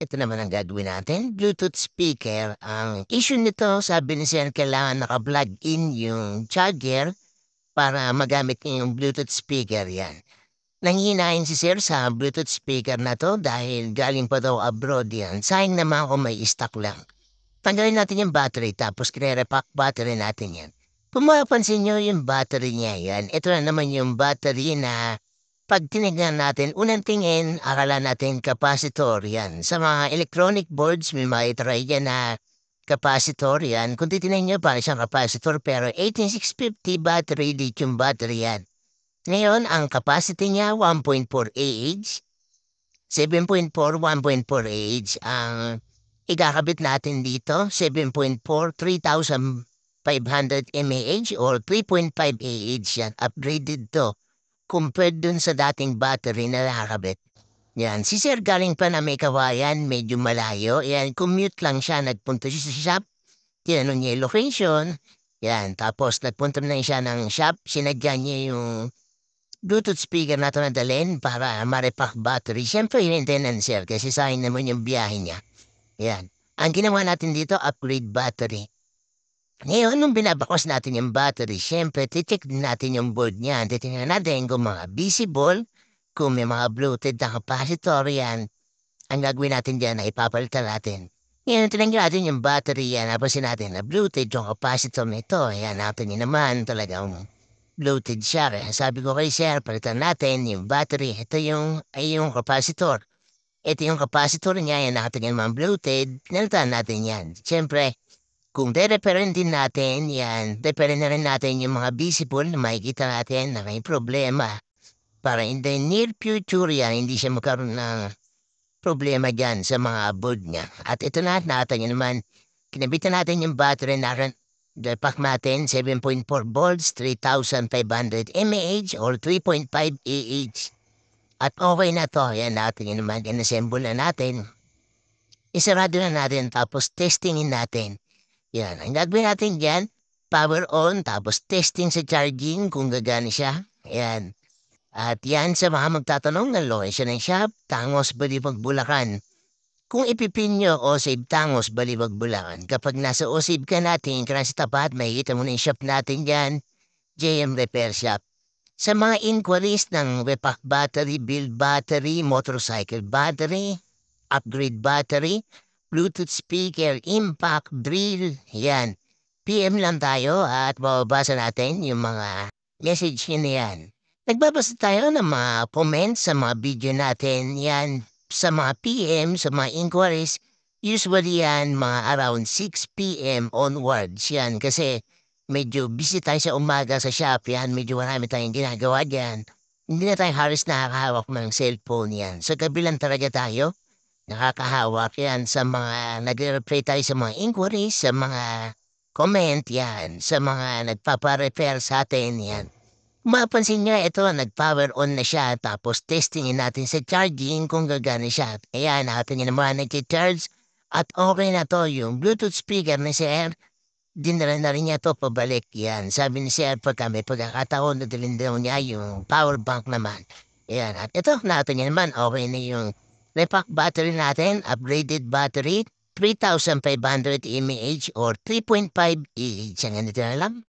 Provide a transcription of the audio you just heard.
Ito naman ang gagawin natin, Bluetooth speaker. Ang issue nito, sabi ni sir, kailangan naka-plug in yung charger para magamit niyo yung Bluetooth speaker yan. Nanghihinayin si sir sa Bluetooth speaker na 'to dahil galing pa daw abroad yan. Sayang naman kung may stock lang. Tanggalin natin yung battery tapos repack battery natin yan. Kung mapapansin niyo yung battery niya yan, ito na naman yung battery na 'pag tinignan natin, unang tingin akala natin capacitor yan. Sa mga electronic boards may mai-try yan na capacitor yan. Kung titingnan niyo parang siyang capacitor pero 18650 battery lithium battery yan. Ngayon, ang capacity niya 1.4 Ah, 7.4, 1.4 Ah. Ang ikakabit natin dito, 7.4, 3,500 mAh or 3.5 Ah yan. Upgraded 'to compared dun sa dating battery na nakakabit. Yan, si sir galing pa na may kawayan, medyo malayo. Yan, commute lang siya, nagpunta siya sa shop, tinanong niya yung location. Yan, tapos nagpunta na siya ng shop, sinadya niya yung Bluetooth speaker na 'to na dalhin para ma-repack battery. Siyempre maintenance sir kasi sayang naman yung biyahe niya. Yan. Ang ginawa natin dito, upgrade battery. Ngayon, nung binabakwas natin yung battery, siyempre ticheck din natin yung board niya. Titingnan natin kung mga visible, kung may mga Bluetooth na capacitor yan. Ang gagawin natin diyan ay ipapalitan natin. Ngayon, tinanggal natin yung battery yan. Napansin natin na Bluetooth yung capacitor nito. Ayan, natin yun naman talagang Bluetooth siya. Kaya sabi ko kay sir, palitan natin yung battery. Ito yung capacitor. Ito yung capacitor niya. Yan natin yung mga Bluetooth. Pinalitan natin yan. Siyempre, kung de-reparin din natin yan, reparin na rin natin yung mga visible na makikita natin na may problema. Para in the near future yan, hindi siya magkaroon ng problema dyan sa mga board niya. At ito na, natin yun naman. Kinabitan natin yung battery natin. Pack natin 7.4 volts, 3,500 mAh or 3.5 Ah. At okay na to. Yan natin yun naman. In-assemble na natin. Isarado na natin tapos testingin natin. Yan. Ang gagawin natin dyan, power on tapos testing sa charging kung gagana siya. Yan. At yan sa mga magtatanong ng location ng shop, Tangos, Balibag, Bulacan. Kung ipipin nyo o save Tangos, Balibag, Bulacan, kapag nasa o save ka natin, ka na sa tapat, makikita mo na yung shop natin dyan, JM Repair Shop. Sa mga inquiries ng repack battery, build battery, motorcycle battery, upgrade battery, Bluetooth speaker, impact, drill, yan. PM lang tayo at mababasa natin yung mga message na yan. Nagbabasa tayo ng mga comments sa mga video natin. Yan, sa mga PM, sa mga inquiries, usually yan mga around 6 PM onwards yan. Kasi medyo busy tayo sa umaga sa shop yan. Medyo marami tayong ginagawa dyan. Hindi na tayo halos nakakahawak ng cellphone yan. Sa gabi lang talaga tayo. Nakakahawak yan sa mga nagre-reply tayo sa mga inquiries, sa mga comment yan, sa mga nagpapa-repair sa atin yan. Mapansin niya ito, nag-power on na siya tapos testingin natin sa charging kung gagana siya. Ayan, natin niya naman nag-charge at okay na to yung Bluetooth speaker ni Sir. Dinala na rin niya to pabalik yan. Sabi ni Sir pagka may pagkakataon na dalhin daw niya yung power bank naman. Ayan, at ito natin niya naman okay na yung repack battery natin, upgraded battery, 3,500 mAh or 3.5 Ah. Yan, ganito na lang.